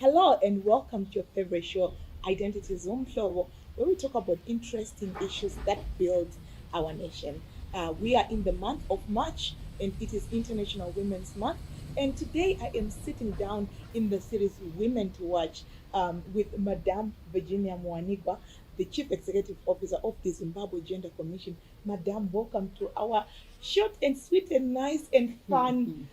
Hello and welcome to your favorite show, Identities, where we talk about interesting issues that build our nation. We are in the month of March and it is International Women's Month. And today I am sitting down in the series Women to Watch with Madame Virginia Muwanigwa, the Chief Executive Officer of the Zimbabwe Gender Commission. Madame, welcome to our short and sweet and nice and fun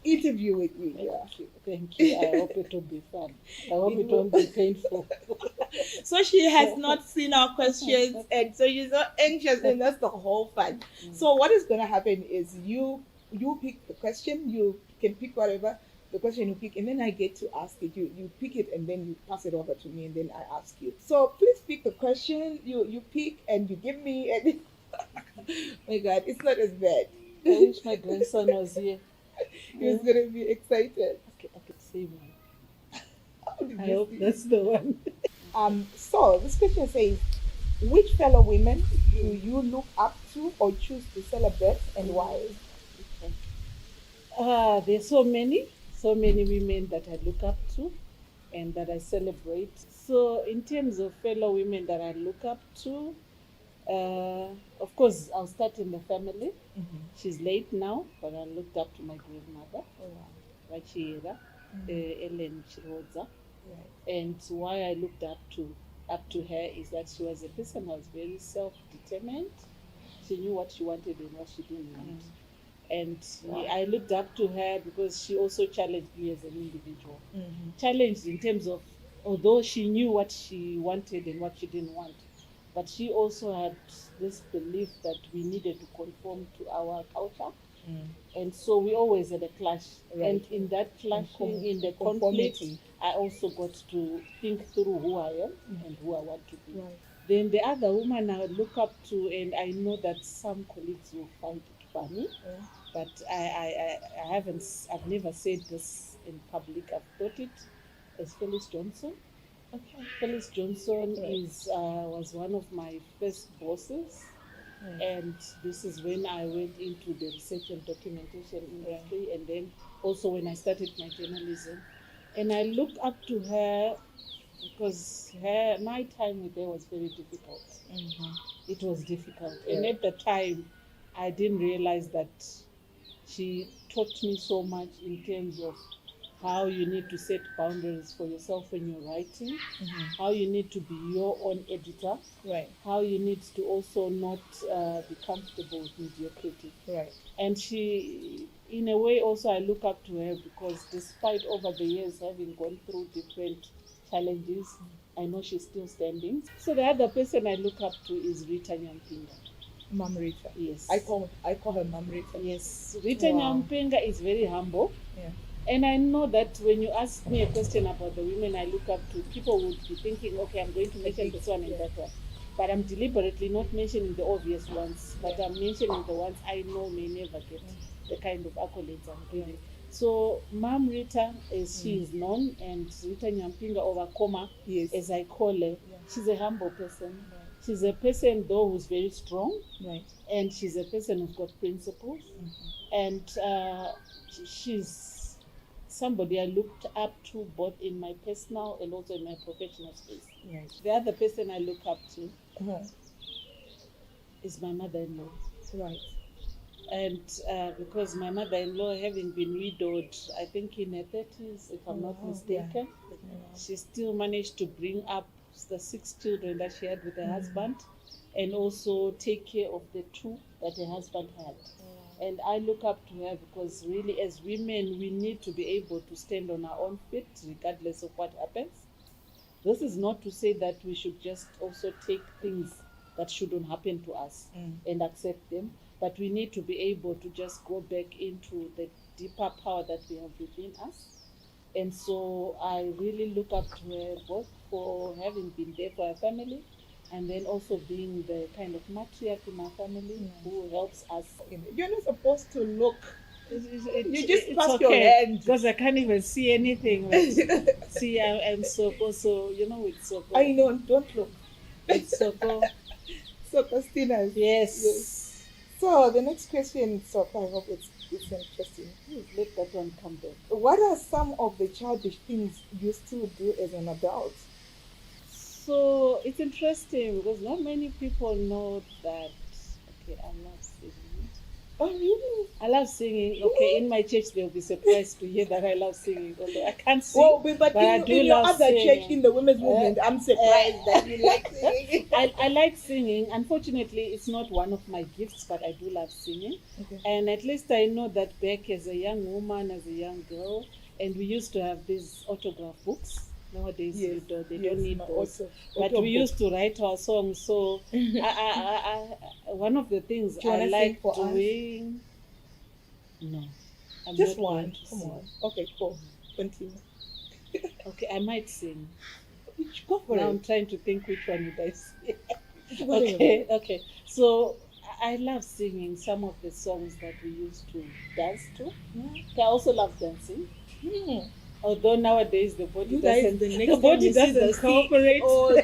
interview with me. Thank you. Thank you. I hope it will be fun. I hope it won't be painful. So she has not seen our questions, and so she's not anxious, and that's the whole fun. So what is going to happen is you pick the question, you can pick whatever the question you pick, and then I get to ask it. You pick it, and then you pass it over to me, and then I ask you. So please pick the question you pick, and you give me. And my God, it's not as bad. I wish my grandson was here. He was gonna be excited. Okay, I could see one. I I hope that's the one. So this question says, which fellow women do you look up to or choose to celebrate and why? There's so many women that I look up to and that I celebrate. So in terms of fellow women that I look up to, of course, I'll start in the family. Mm-hmm. She's late now, but I looked up to my grandmother, Oh, wow. Vachiera, Ellen Chirodza. Right. And why I looked up to her is that she was a person who was very self-determined. She knew what she wanted and what she didn't want. And Wow. I looked up to her because she also challenged me as an individual. Mm-hmm. Challenged in terms of, although she knew what she wanted and what she didn't want, but she also had this belief that we needed to conform to our culture. Mm. And so we always had a clash. Right. And in that clashing, in the conflict, Conformity. I also got to think through who I am and who I want to be. Right. Then the other woman I look up to, and I know that some colleagues will find it funny, Yeah. but I've never said this in public. I've thought it as Phyllis Johnson. Okay. Phyllis Johnson Right. was one of my first bosses. Right. And this is when I went into the research and documentation industry, and then also when I started my journalism. And I look up to her because my time with her was very difficult. Mm-hmm. It was difficult. And Yeah. at the time, I didn't realize that she taught me so much in terms of how you need to set boundaries for yourself when you're writing, Mm-hmm. how you need to be your own editor, Right. how you need to also not be comfortable with mediocrity. Right. And she, in a way, also I look up to her because despite over the years having gone through different challenges, I know she's still standing. So the other person I look up to is Rita Nyampinga. Mom Rita. Yes. I call her Mom Rita. Yes. Rita Wow. Nyampinga is very humble. Yeah. And I know that when you ask me a question about the women I look up to, people would be thinking, okay, I'm going to mention this one and Yeah. that one. But I'm deliberately not mentioning the obvious ones, but I'm mentioning the ones I know may never get the kind of accolades I'm giving. So Mom Rita, as she is known, and Rita Nyampinga Ovakoma, Yes. as I call her, Yeah. she's a humble person. Right. She's a person, though, who's very strong, Right. and she's a person who's got principles. Mm-hmm. And she's somebody I looked up to both in my personal and also in my professional space. Right. The other person I look up to Uh-huh. is my mother-in-law. Right. And because my mother-in-law, having been widowed, I think in her 30s, if I'm not Wow, mistaken, Yeah. she still managed to bring up the 6 children that she had with her husband and also take care of the 2 that her husband had. And I look up to her because really as women, we need to be able to stand on our own feet regardless of what happens. This is not to say that we should just also take things that shouldn't happen to us and accept them, but we need to be able to just go back into the deeper power that we have within us. And so I really look up to her both for having been there for her family and then also being the kind of matriarch in our family who helps us. You're not supposed to look. You just It's pass your hand. because I can't even see anything. But see, I'm Soko, so you know it's Soko. I know. Don't look. It's Soko. So Christina. Yes. So the next question, so I hope it's It's interesting. Please let that one come back. What are some of the childish things you still do as an adult? So it's interesting because not many people know that. Okay, I love singing. Oh, really? I love singing. Okay, in my church they'll be surprised to hear that I love singing. Although I can't sing, Well, but I in, do in your love other singing. church, in the women's movement, I'm surprised that you like singing. I like singing. Unfortunately, it's not one of my gifts, but I do love singing. Okay. And at least I know that back as a young woman, as a young girl, and we used to have these autograph books. Nowadays, Yes, they yes, don't need my those. auto But we book. used to write our songs. So one of the things Do you I wanna sing like for us? doing. No, I'm Just not going one. to Come sing. on. Okay, cool. Continue. Okay, I might sing. Go for Now it. I'm trying to think which one would I sing. Go for it. Okay. So I love singing some of the songs that we used to dance to. I also love dancing. Hmm. Although nowadays the body You guys, doesn't, the next the time body you see the doesn't cooperate. Oh,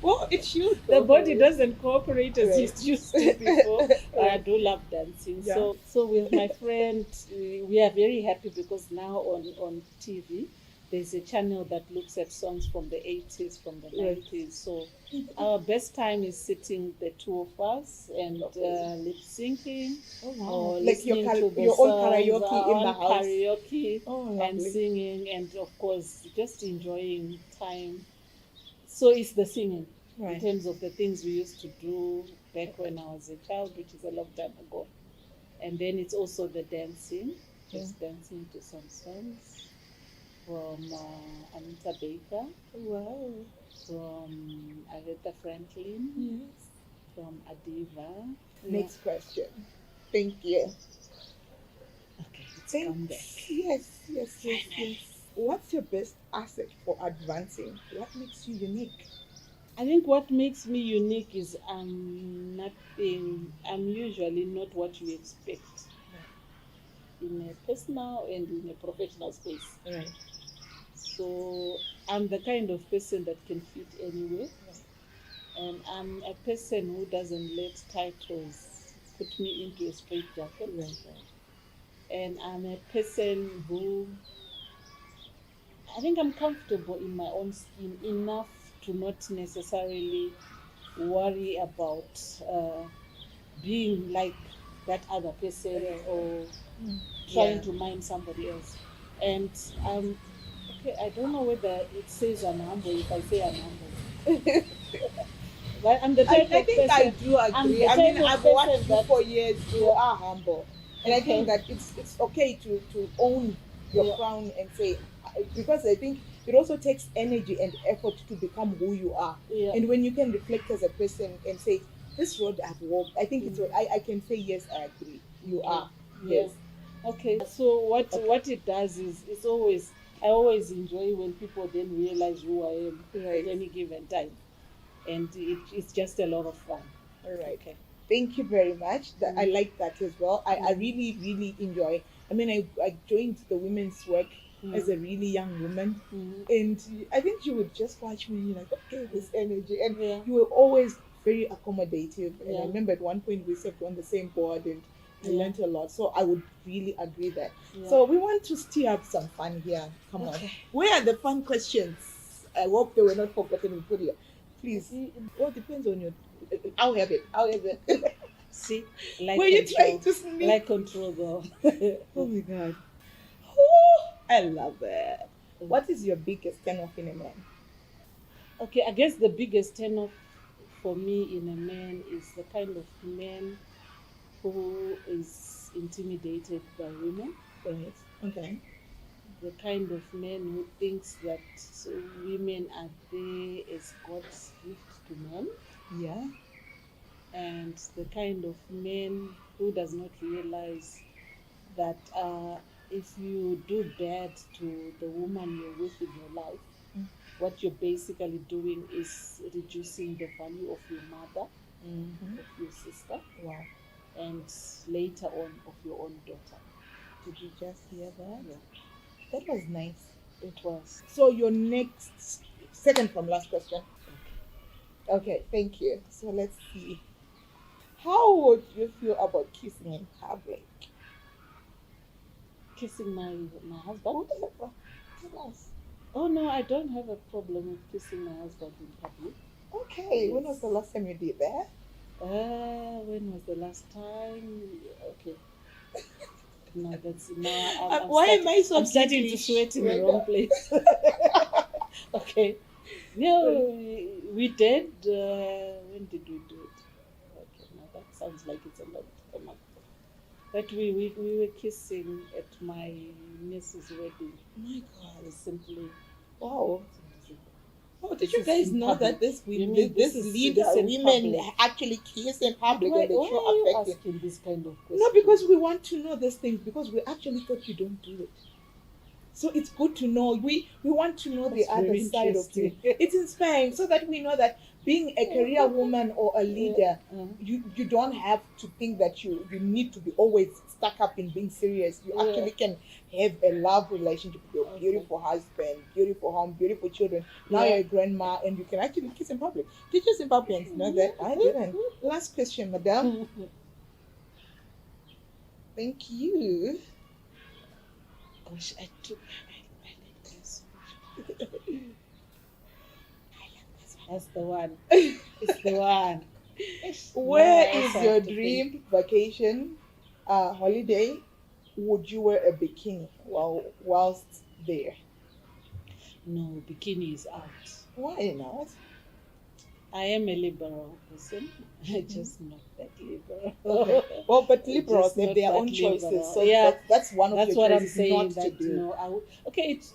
well, it should. The body cooperate. doesn't cooperate as Right. it used to before. But I do love dancing. Yeah. So with my friend, we are very happy because now on TV, there's a channel that looks at songs from the 80s, from the Right. 90s. So our best time is sitting the two of us and lip syncing Oh, wow. or Like your, listening to the your own songs, karaoke our in the own house. karaoke Oh, and lovely. singing, and of course just enjoying time. So it's the singing Right. in terms of the things we used to do back when I was a child, which is a long time ago. And then it's also the dancing, just dancing to some songs from Anita Baker, Wow. from Aretha Franklin, Yes. from Adiva. Next question. Thank you. Okay, let's come back. Yes. What's your best asset for advancing? What makes you unique? I think what makes me unique is I'm usually not what you expect in a personal and in a professional space. Right. So I'm the kind of person that can fit anywhere. And I'm a person who doesn't let titles put me into a straitjacket. Right. And I'm a person who, I think I'm comfortable in my own skin enough to not necessarily worry about being like that other person or trying to mind somebody else. And okay, I don't know whether it says I'm humble if I say I'm humble. But I'm the type I of think person, I do agree. I mean, I've watched you for years. You are humble, and I think that it's okay to own your crown and say, because I think it also takes energy and effort to become who you are. Yeah. And when you can reflect as a person and say, this road I've walked, I think it's what I can say, yes, I agree. You are. Yeah. Yes. Okay. So what it does is I always enjoy when people then realize who I am Right. at any given time, and it's just a lot of fun. All right. Okay. Thank you very much. I like that as well. I really, really enjoy. I mean, I joined the women's work as a really young woman, and I think you would just watch me like, okay, this energy, and you were always very accommodative. And I remember at one point we served on the same board, and I learned a lot. So I would really agree that. So we want to stir up some fun here. Come on. Where are the fun questions? I hope they were not forgotten. We put here. Please. Well, depends on your. I'll have it. See, like were you trying to sneak? like control though. Oh my god. Ooh, I love it. What is your biggest turn off in a man? Okay, I guess the biggest turn off for me in a man is the kind of man who is intimidated by women. Right. Okay. The kind of man who thinks that women are there as God's gift to men. Yeah. And the kind of man who does not realize that if you do bad to the woman you're with in your life, what you're basically doing is reducing the value of your mother, of your sister, and later on of your own daughter. Did you just hear that? Yeah. That was nice. It was. So your next, second from last question. Okay, thank you. So let's see. How would you feel about kissing in public? kissing my husband. Tell us. Oh no, I don't have a problem with kissing my husband in public. Okay, when was the last time you did that? When was the last time? Okay. No, that's now. Why am I so I'm starting to English sweat in the right wrong now? place. Okay. No, we did. When did we do it? Okay, now that sounds like it's a long time ago. But we were kissing at my niece's wedding. My God. Simply. Wow. Oh, did This you is guys in know public. that this You mean this this is leader in women public? actually kiss in public Why and they are show you affection? asking this kind of question? No, because we want to know these things because we actually thought you don't do it. So it's good to know. We want to know That's the other very side of you. interesting. It's inspiring so that we know that being a career woman or a leader, you don't have to think that you need to be always stuck up in being serious. You actually can have a love relationship with your beautiful husband, beautiful home, beautiful children. Now you're a grandma and you can actually kiss in public. Did you Zimbabweans know that? I didn't. Last question, madam. Thank you. Gosh, I like this. That's the one. It's the one. Where Now I is also your have to dream vacation holiday? Would you wear a bikini whilst there? No, bikini is out. Why not? I am a liberal person. Just not that liberal. Okay. Well, but liberals Just have not their that own choices, liberal. so Yeah, that's one of that's your what I'm choices saying. not to That do. no, okay. It's,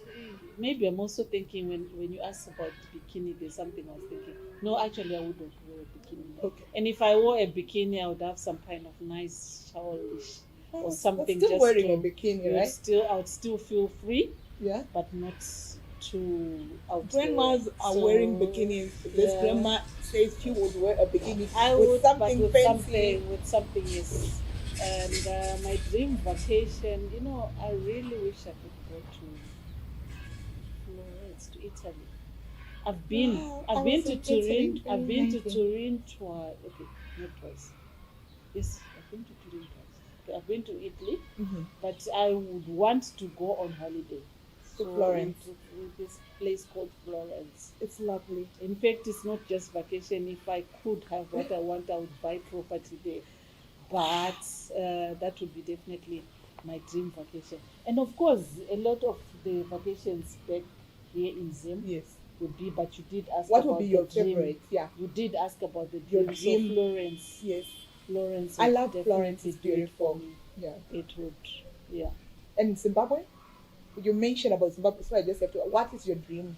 maybe I'm also thinking when you ask about bikini, there's something I was thinking. No, actually, I wouldn't wear a bikini. Okay. And if I wore a bikini, I would have some kind of nice childish or something. But still just wearing to, a bikini, right? I would still feel free, Yeah. but not too out Grandmas there. are So, wearing bikinis. This yeah. grandma says she would wear a bikini I with would, something but fancy. with something, yes. And my dream vacation, I really wish I could go to Florence, to Italy. I've been, Wow, I've I been was to in Italy in Turin. I've been to 2019. Turin twice. Okay, not twice. Yes, I've been to Turin twice. Okay, I've been to Italy, but I would want to go on holiday. To Florence. To this place called Florence. It's lovely. In fact, it's not just vacation. If I could have what I want, I would buy property there. But that would be definitely my dream vacation. And of course, a lot of the vacations back here in Zim Yes. would be, but you did ask What about would be your the dream. favorite? Yeah. You did ask about the Your dream. dream. So Florence. Yes. Florence. I would love Florence. definitely It's do it beautiful. for me. Yeah. It would, yeah. And Zimbabwe? You mentioned about Zimbabwe, so I just have to. What is your dream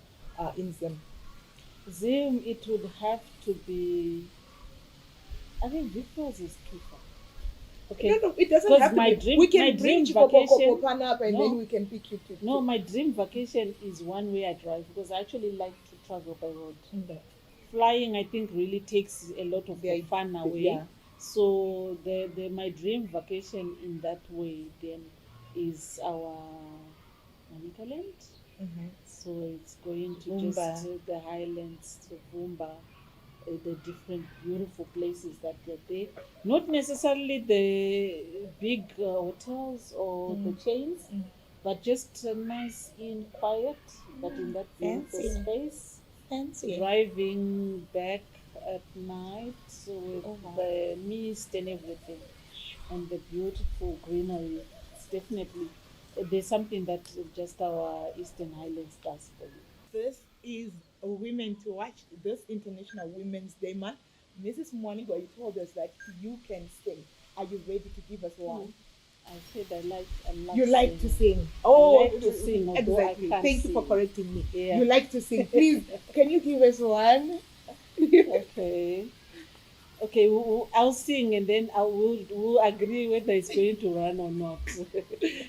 in Zim? Zim, it would have to be. I think Victor's is too far. Okay. No, it doesn't Because have to my be. dream- We my can bring dream Chikoko vacation- Pan up and No. then we can pick you to. No, my dream vacation is one way I drive because I actually like to travel by road. Okay. Flying, I think, really takes a lot of the fun away. Yeah. So my dream vacation in that way then is our Manicaland. So it's going to Vumba. just the highlands, to Vumba, the different beautiful places that are there. Not necessarily the big hotels or the chains, but just a nice in quiet, but in that beautiful Fancy. space. Fancy. Driving back at night with the mist and everything, and the beautiful greenery. It's definitely there's something that just our Eastern Highlands does for you. This is Women to Watch, this International Women's Day month. Mrs. Muwanigwa, you told us that you can sing. Are you ready to give us one? I said I love You like to singing. sing. Oh, like to sing, although I exactly. can't Thank you for sing. correcting me. Yeah. You like to sing. Please, can you give us one? Okay. Okay, I'll sing and then we'll agree whether it's going to run or not.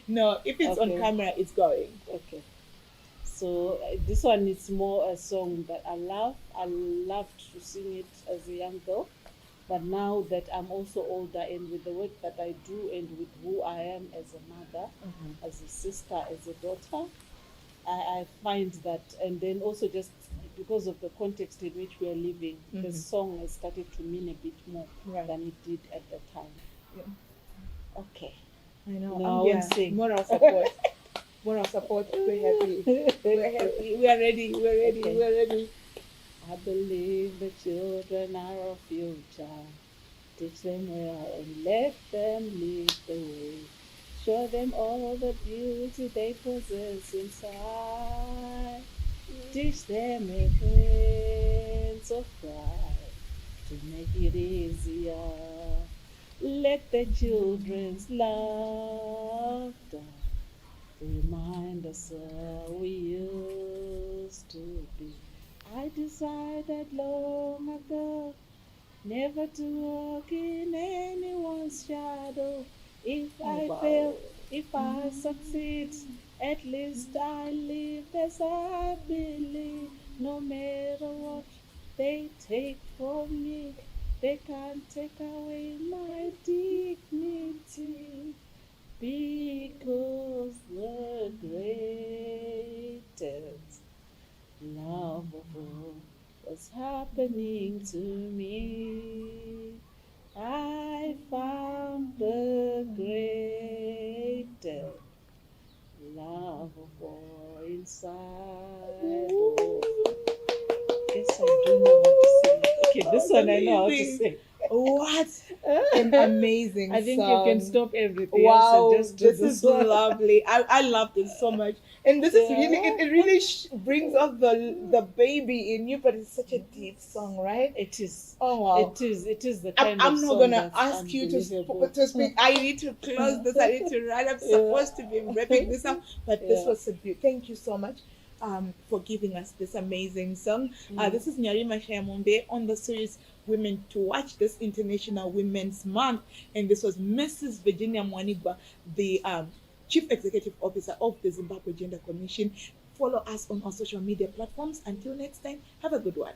No, if it's on Okay. camera, it's going. Okay. So this one is more a song that I love. I loved to sing it as a young girl, but now that I'm also older and with the work that I do and with who I am as a mother, as a sister, as a daughter, I find that, and then also just because of the context in which we are living, the song has started to mean a bit more Right. than it did at the time. Yeah. Okay. I know. No, I I'm won't there. sing. Moral support. Moral support. We're happy. We're happy. We are ready. We're ready. Okay. We're ready. I believe the children are our future. Teach them well and let them lead the way. Show them all the beauty they possess inside. Teach them a sense of pride to make it easier. Let the children's laughter remind us how we used to be. I decided long ago never to walk in anyone's shadow. If I Wow. fail, if I succeed, at least I live as I believe. No matter what they take from me, they can't take away my dignity. Because the greatest love of all was happening to me. I found the greatest love of all inside. Oh, guess I do know how to sing. Okay, this one I know how to Amazing. sing. What an amazing I think song. you can stop everything Wow, else and just do this is one. lovely. I love this so much, and this is Yeah. really it really brings out the baby in you. But it's such a deep song, right? It is. Oh wow. It is the I'm, kind of I'm not song gonna that's ask you unbelievable. to speak. I need to close this. I need to run. I'm supposed to be wrapping this up, but this Yeah. was so beautiful. Thank you so much for giving us this amazing song. This is Nyarima Shayamumbe on the series Women to Watch, this International Women's Month, and this was Mrs. Virginia Muwanigwa, the Chief Executive Officer of the Zimbabwe Gender Commission. Follow us on our social media platforms. Until next time, have a good one.